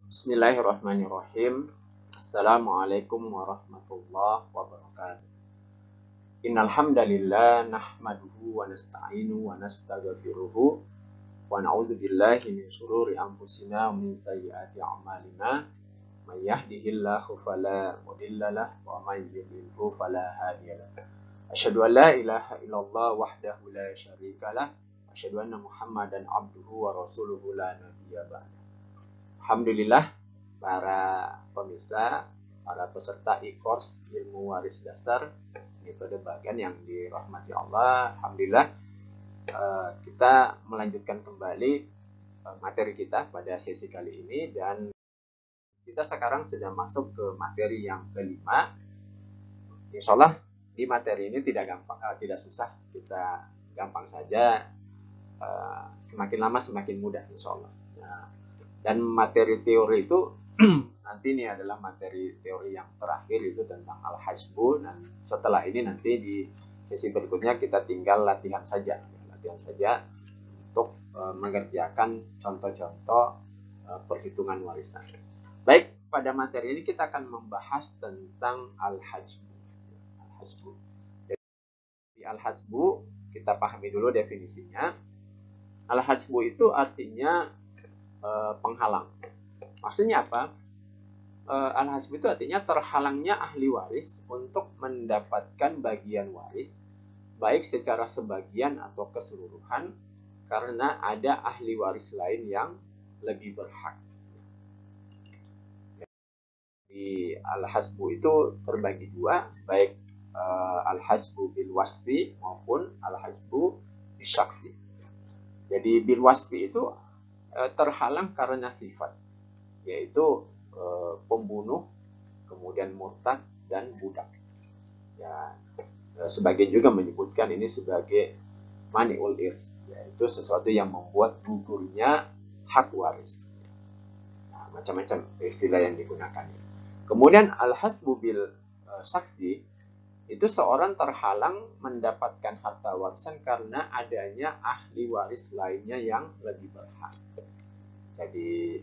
Bismillahirrahmanirrahim. Assalamualaikum warahmatullahi wabarakatuh. Innal hamdalillah nahmaduhu wa nasta'inu wa nastaghfiruhu wa na'udzu billahi min shururi anfusina wa min sayyiati a'malina. May yahdihillahu fala mudilla lahu wa may yudlilhu fala hadiya lahu. Asyhadu an la ilaha illallah wahdahu la syarika lah. Asyhadu anna Muhammadan abduhu wa rasuluhu la nabiyya ba'da. Alhamdulillah para pemirsa, para peserta e-course ilmu waris dasar metode bagian yang dirahmati Allah. Alhamdulillah kita melanjutkan kembali materi kita pada sesi kali ini, dan kita sekarang sudah masuk ke materi yang kelima. Insya Allah di materi ini tidak susah, kita gampang saja, semakin lama semakin mudah insya Allah. Dan materi teori itu nanti ini adalah materi teori yang terakhir, itu tentang al-hasbu, dan setelah ini nanti di sesi berikutnya kita tinggal latihan saja untuk mengerjakan contoh-contoh perhitungan warisan. Baik, pada materi ini kita akan membahas tentang al-hasbu. Jadi al-hasbu kita pahami dulu definisinya. Al-hasbu itu artinya penghalang. Maksudnya apa? Al-hasbu itu artinya terhalangnya ahli waris untuk mendapatkan bagian waris, baik secara sebagian atau keseluruhan, karena ada ahli waris lain yang lebih berhak. Di al-hasbu itu terbagi dua, baik al-hasbu bil wasfi maupun al-hasbu bil syaksi. Jadi bil wasfi itu terhalang karena sifat, yaitu pembunuh, kemudian murtad, dan budak. Ya, sebagian juga menyebutkan ini sebagai mani'ul irs, yaitu sesuatu yang membuat gugurnya hak waris. Nah, macam-macam istilah yang digunakan. Kemudian al-hasbu bil saksi itu seorang terhalang mendapatkan harta warisan karena adanya ahli waris lainnya yang lebih berhak. Jadi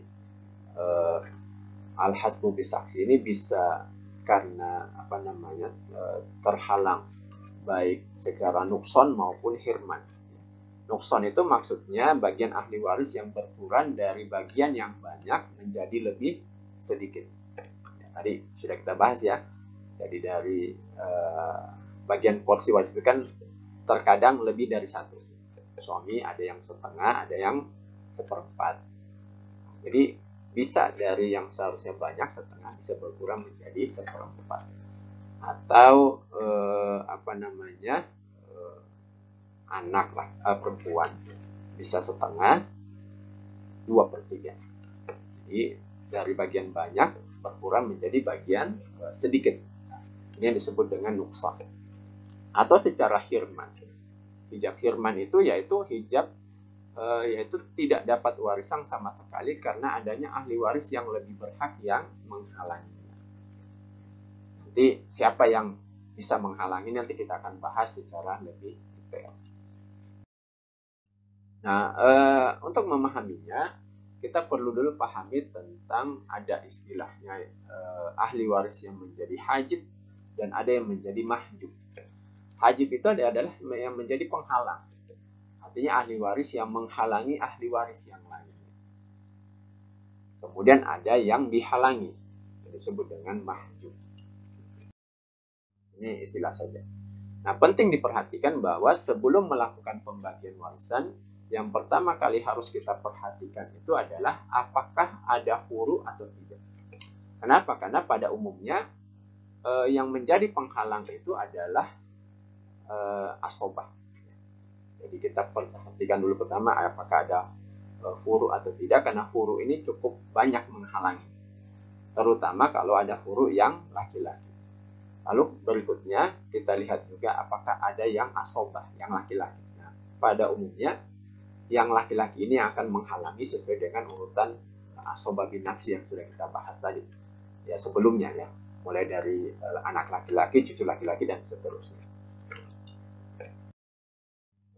al-hasbu bisaksi ini bisa karena terhalang baik secara nukson maupun hirman. Nukson itu maksudnya bagian ahli waris yang berkurang dari bagian yang banyak menjadi lebih sedikit. Ya, tadi sudah kita bahas ya. Jadi dari bagian porsi waris itu kan terkadang lebih dari satu. Suami ada yang setengah, ada yang seperempat. Jadi bisa dari yang seharusnya banyak setengah bisa berkurang menjadi seperempat. Atau anak perempuan bisa setengah 2/3. Jadi dari bagian banyak berkurang menjadi bagian sedikit. Ini yang disebut dengan nuksan. Atau secara hirman. Hijab hirman itu yaitu hijab yaitu tidak dapat warisan sama sekali karena adanya ahli waris yang lebih berhak yang menghalanginya. Nanti siapa yang bisa menghalangi nanti kita akan bahas secara lebih detail. Nah, untuk memahaminya kita perlu dulu pahami tentang ada istilahnya ahli waris yang menjadi hajib dan ada yang menjadi mahjub. Hajib itu adalah yang menjadi penghalang. Artinya ahli waris yang menghalangi ahli waris yang lain. Kemudian ada yang dihalangi, yang disebut dengan mahjub. Ini istilah saja. Nah, penting diperhatikan bahwa sebelum melakukan pembagian warisan, yang pertama kali harus kita perhatikan itu adalah apakah ada furu atau tidak. Kenapa? Karena pada umumnya yang menjadi penghalang itu adalah asobah. Jadi kita perhatikan dulu pertama apakah ada furu atau tidak, karena furu ini cukup banyak menghalangi, terutama kalau ada furu yang laki-laki. Lalu berikutnya kita lihat juga apakah ada yang asobah, yang laki-laki. Nah, pada umumnya yang laki-laki ini akan menghalangi sesuai dengan urutan asobah bin nafsi yang sudah kita bahas tadi ya sebelumnya ya, mulai dari anak laki-laki, cucu laki-laki, dan seterusnya.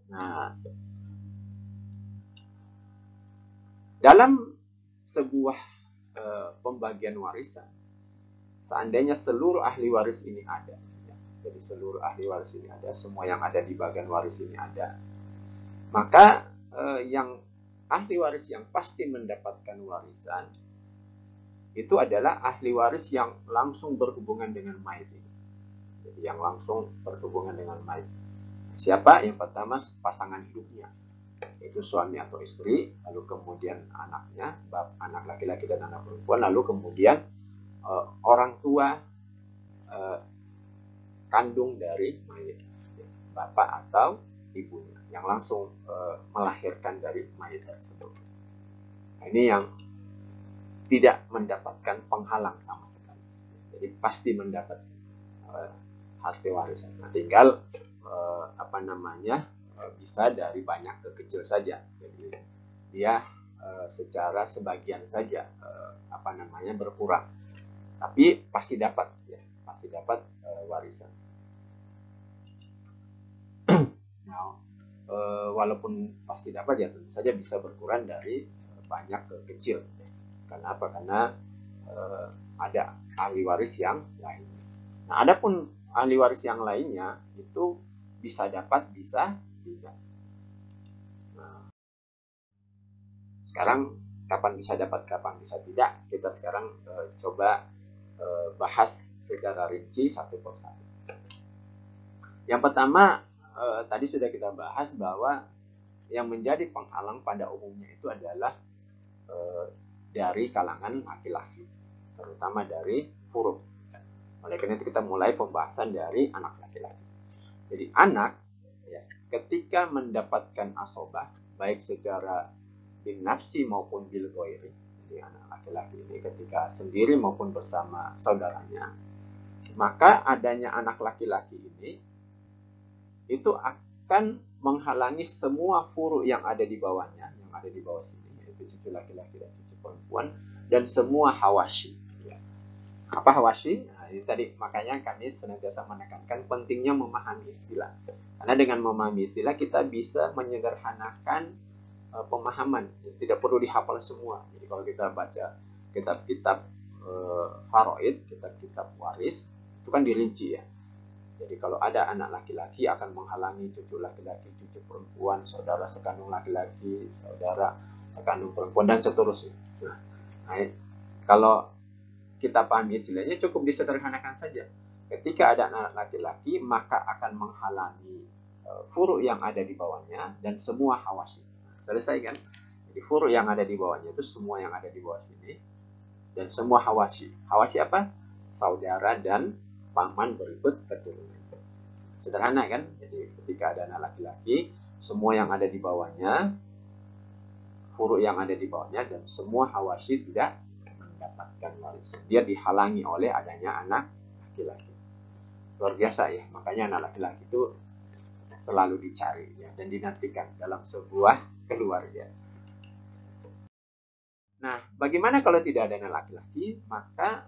Nah, dalam sebuah pembagian warisan, seandainya seluruh ahli waris ini ada, ya, jadi seluruh ahli waris ini ada, semua yang ada di bagian waris ini ada, maka yang ahli waris yang pasti mendapatkan warisan itu adalah ahli waris yang langsung berhubungan dengan mayit ini. Jadi yang langsung berhubungan dengan mayit. Siapa? Yang pertama pasangan hidupnya, yaitu suami atau istri, lalu kemudian anaknya, anak laki-laki dan anak perempuan, lalu kemudian orang tua kandung dari mayit, bapak atau ibunya, yang langsung melahirkan dari mayit tersebut. Nah, ini yang tidak mendapatkan penghalang sama sekali. Jadi pasti mendapat harta warisan. Nah, tinggal bisa dari banyak ke kecil saja. Jadi dia secara sebagian saja berkurang. Tapi pasti dapat, ya, pasti dapat warisan. Nah, walaupun pasti dapat, ya tentu saja bisa berkurang dari banyak ke kecil. Karena apa? Karena ada ahli waris yang lain. Nah, adapun ahli waris yang lainnya itu bisa dapat, bisa tidak. Nah, sekarang kapan bisa dapat, kapan bisa tidak, kita sekarang coba bahas secara rinci satu persatu. Yang pertama, tadi sudah kita bahas bahwa yang menjadi penghalang pada umumnya itu adalah dari kalangan laki-laki, terutama dari furuk. Oleh karena itu kita mulai pembahasan dari anak laki-laki. Jadi anak, ya, ketika mendapatkan asobah, baik secara bin nafsi maupun bil ghairi, jadi anak laki-laki ini ketika sendiri maupun bersama saudaranya, maka adanya anak laki-laki ini itu akan menghalangi semua furuk yang ada di bawahnya, yang ada di bawah sini, yaitu cucu laki-laki dan cucu perempuan, dan semua hawashi. Ya. Apa hawashi? Nah, ini tadi makanya kami senantiasa menekankan pentingnya memahami istilah. Karena dengan memahami istilah kita bisa menyederhanakan pemahaman. Tidak perlu dihafal semua. Jadi kalau kita baca kitab-kitab faraid, kitab-kitab waris, itu kan dirinci, ya. Jadi kalau ada anak laki-laki akan menghalangi cucu laki-laki, cucu perempuan, saudara sekandung laki-laki, saudara sekandung perempuan, dan seterusnya. Nah, kalau kita pahami istilahnya cukup disederhanakan saja. Ketika ada anak laki-laki, maka akan menghalangi furuk yang ada di bawahnya dan semua hawasi. Selesai kan? Jadi furuk yang ada di bawahnya itu semua yang ada di bawah sini dan semua hawasi. Hawasi apa? Saudara dan paman berikut keturunan. Sederhana kan? Jadi ketika ada anak laki-laki, semua yang ada di bawahnya, furuk yang ada di bawahnya, dan semua hawasi tidak mendapatkan warisan. Dia dihalangi oleh adanya anak laki-laki. Luar biasa, ya. Makanya anak laki-laki itu selalu dicari, ya, dan dinantikan dalam sebuah keluarga. Nah, bagaimana kalau tidak ada anak laki-laki? Maka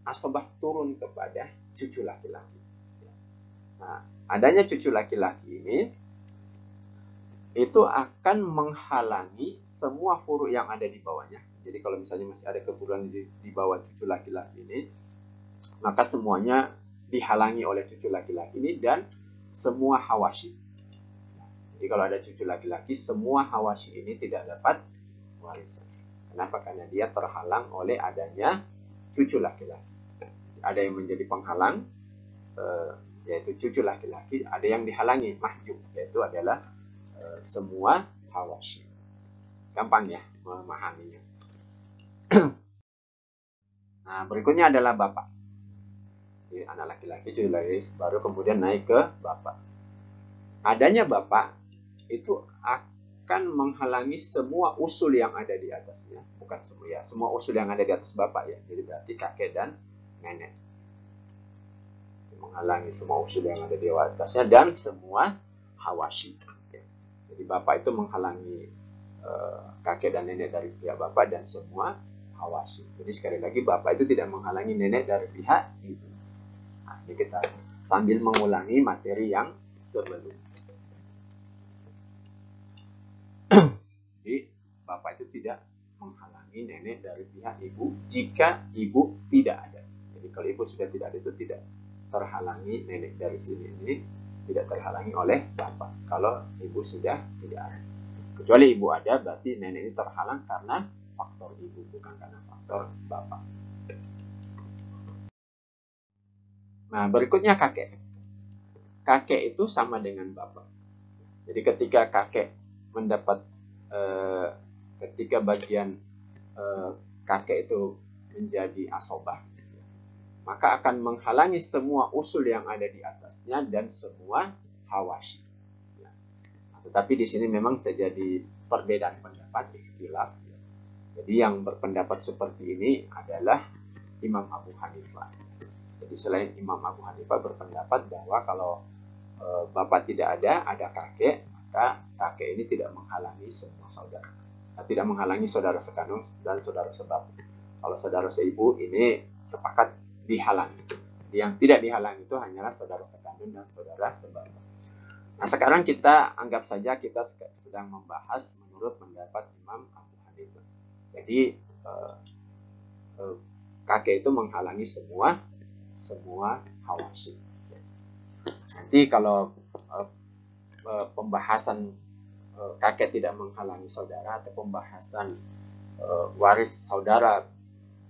asobah turun kepada cucu laki-laki. Nah, adanya cucu laki-laki ini itu akan menghalangi semua furuk yang ada di bawahnya. Jadi kalau misalnya masih ada keturunan di bawah cucu laki-laki ini, maka semuanya dihalangi oleh cucu laki-laki ini dan semua hawashi. Jadi kalau ada cucu laki-laki, semua hawashi ini tidak dapat warisan. Kenapa? Karena dia terhalang oleh adanya cucu laki-laki. Ada yang menjadi penghalang, yaitu cucu laki-laki. Ada yang dihalangi, mahjub, yaitu adalah semua hawashi. Gampang, ya, memahaminya. Nah, berikutnya adalah bapak. Jadi anak laki-laki, cucu laki-laki, baru kemudian naik ke bapak. Adanya bapak itu akan menghalangi semua usul yang ada di atasnya. Bukan semua, ya, semua usul yang ada di atas bapak, ya. Jadi berarti kakek dan nenek. Menghalangi semua usul yang ada di atasnya dan semua hawashi. Jadi bapak itu menghalangi kakek dan nenek dari pihak bapak dan semua hawashi. Jadi sekali lagi bapak itu tidak menghalangi nenek dari pihak ibu. Nah, ini kita sambil mengulangi materi yang sebelumnya. Jadi bapak itu tidak menghalangi menghalangi nenek dari pihak ibu jika ibu tidak ada. Jadi kalau ibu sudah tidak ada itu tidak terhalangi nenek dari sini ini tidak terhalangi oleh bapak. Kalau ibu sudah tidak ada. Kecuali ibu ada berarti nenek ini terhalang karena faktor ibu bukan karena faktor bapak. Nah, berikutnya kakek. Kakek itu sama dengan bapak. Jadi ketika kakek mendapat ketika bagian kakek itu menjadi asobah, maka akan menghalangi semua usul yang ada di atasnya dan semua hawashi. Ya. Tetapi di sini memang terjadi perbedaan pendapat, ikhtilaf. Jadi yang berpendapat seperti ini adalah Imam Abu Hanifah. Jadi selain Imam Abu Hanifah berpendapat bahwa kalau bapak tidak ada kakek, maka kakek ini tidak menghalangi semua saudara. Tidak menghalangi saudara sekandung dan saudara sebab. Kalau saudara seibu ini sepakat dihalangi. Jadi yang tidak dihalangi itu hanyalah saudara sekandung dan saudara sebab. Nah, sekarang kita anggap saja kita sedang membahas menurut pendapat Imam Abu Hanifah. Jadi kakek itu menghalangi semua hawashi. Nanti kalau pembahasan kakek tidak menghalangi saudara atau pembahasan waris saudara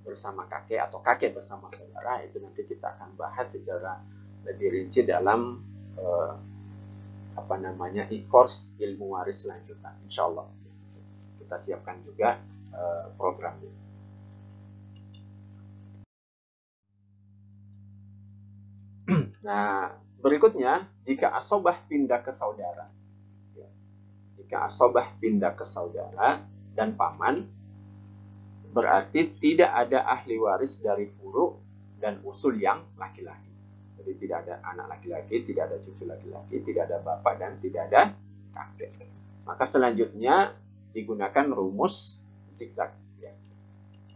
bersama kakek atau kakek bersama saudara, itu nanti kita akan bahas secara lebih rinci dalam e-course ilmu waris lanjutan, insyaallah. Kita siapkan juga program ini. Nah, berikutnya, jika asobah pindah ke saudara, jika asobah pindah ke saudara dan paman, berarti tidak ada ahli waris dari furu dan usul yang laki-laki. Jadi tidak ada anak laki-laki, tidak ada cucu laki-laki, tidak ada bapak dan tidak ada kakek. Maka selanjutnya digunakan rumus zigzag. Ya.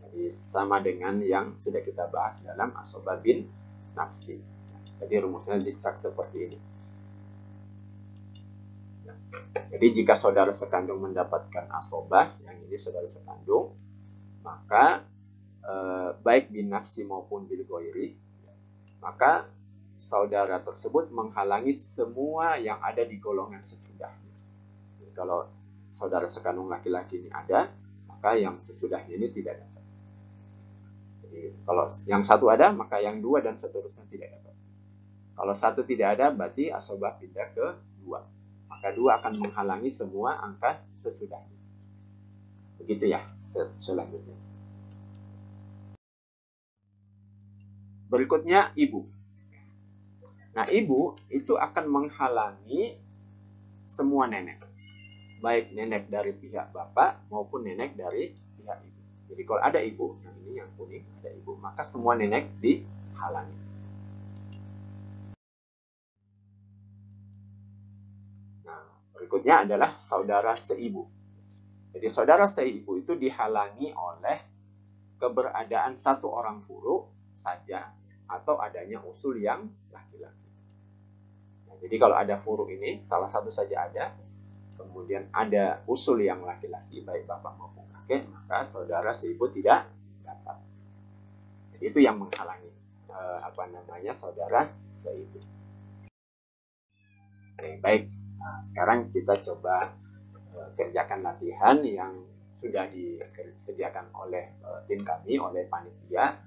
Jadi sama dengan yang sudah kita bahas dalam asobah bin nafsi. Jadi rumusnya zigzag seperti ini. Jadi jika saudara sekandung mendapatkan asobah, yang ini saudara sekandung, maka baik bin nafsi maupun bil ghairi, maka saudara tersebut menghalangi semua yang ada di golongan sesudahnya. Jadi kalau saudara sekandung laki-laki ini ada, maka yang sesudahnya ini tidak dapat. Jadi kalau yang satu ada, maka yang dua dan seterusnya tidak dapat. Kalau satu tidak ada, berarti asobah pindah ke dua. Maka dua akan menghalangi semua angka sesudahnya. Begitu ya, selanjutnya. Berikutnya, ibu. Nah, ibu itu akan menghalangi semua nenek. Baik nenek dari pihak bapak maupun nenek dari pihak ibu. Jadi kalau ada ibu, yang ini yang kuning, ada ibu, maka semua nenek dihalangi. Nah, berikutnya adalah saudara seibu. Jadi saudara seibu itu dihalangi oleh keberadaan satu orang furu saja atau adanya usul yang laki-laki. Nah, jadi kalau ada furu ini, salah satu saja ada, kemudian ada usul yang laki-laki, baik bapak maupun kakek, maka saudara seibu tidak dapat. Jadi itu yang menghalangi saudara seibu. Oke, baik. Nah, sekarang kita coba kerjakan latihan yang sudah disediakan oleh tim kami, oleh panitia.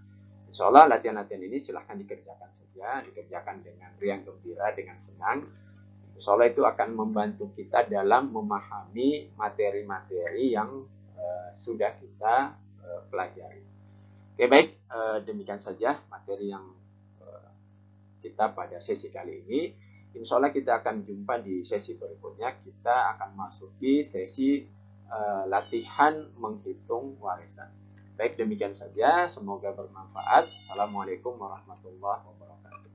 Insya Allah latihan-latihan ini silahkan dikerjakan saja, dikerjakan dengan riang gembira, dengan senang. Insya Allah itu akan membantu kita dalam memahami materi-materi yang sudah kita pelajari. Oke, baik, demikian saja materi yang kita pada sesi kali ini. Insya Allah kita akan jumpa di sesi berikutnya. Kita akan masuki sesi latihan menghitung warisan. Baik, demikian saja. Semoga bermanfaat. Assalamualaikum warahmatullahi wabarakatuh.